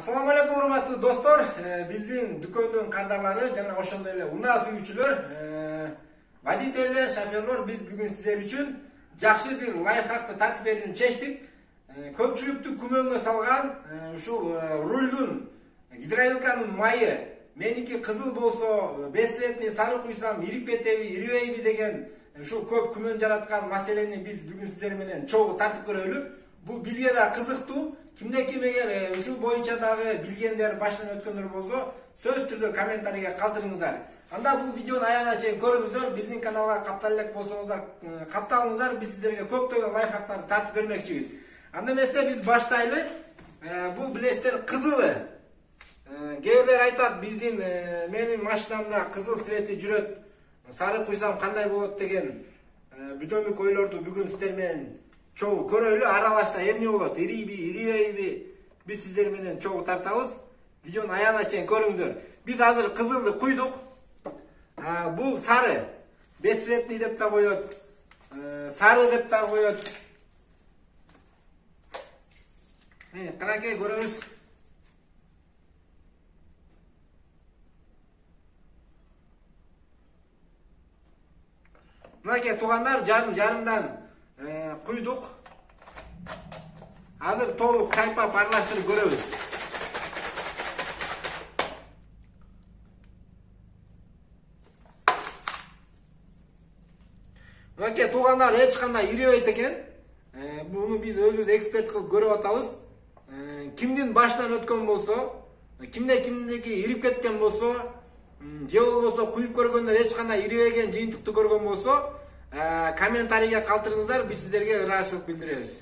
Assalamu alaikum урматтуу достор. Биздин дүкөндүн кардарлары жана ошондой эле унаа сүйүүчүлөр, водительдер, шоферлор, биз бүгүн сиздер үчүн жакшы бир лайфхакты тартып берүүнү чечтик. Көпчүлүктү күмөңгө салган ушул рулдун гидравликанын майы меники кызыл болсо, бесцветный сары куйсам ирип кетеби, ирибейби деген ушул көп күмөн жараткан маселени биз бүгүн сиздер менен чогуу тартып көрөлү. Бул бизге да кызыктуу. Кимде ким эгер ушул боюнча дагы билгендер, башынан өткөндөр болсо, сөз түрдө комментарийге калтырыңыздар. Анда бул видеону аягына чейин көрүңүздөр. Биздин каналга каттала элек болсоңуздар, катталыңыздар. Биз сиздерге көптөгөн лайфхактарды тартып бермекчибиз. Анда эмесе биз баштайлы. Бул билесиздер кызылы. Кээ бирлер айтат, биздин менин машинамда кызыл свети жүрөт, сары куйсам кандай болот деген бүдөмүк ойлорду бүгүн сиздер менен чогуу көрөлү. Аралашса эмне болот, ирийби, ирибейби, биз сиздер менен чогуу тартабыз. Видеону аягына чейин көрүңүздөр. Биз азыр кызылды куйдук. Бул сары, бесцветный деп да коет, сары деп да коет. Канакей көрөбүз. Мынакей туугандар, жарымдан куйдук. Азыр толук чайпап аралаштырып көрөбүз. Мынакей туугандар, эч кандай ирибейт экен. Буну биз өзүбүз эксперт кылып көрүп атабыз. Кимдин башынан өткөн болсо, кимдеки ирип кеткен болсо, же болбосо куюп көргөндөр эч кандай ирибеген жыйынтыкты көргөн болсо, комментарийге калтырыңыздар, биз сиздерге ыраазычылык билдиребиз.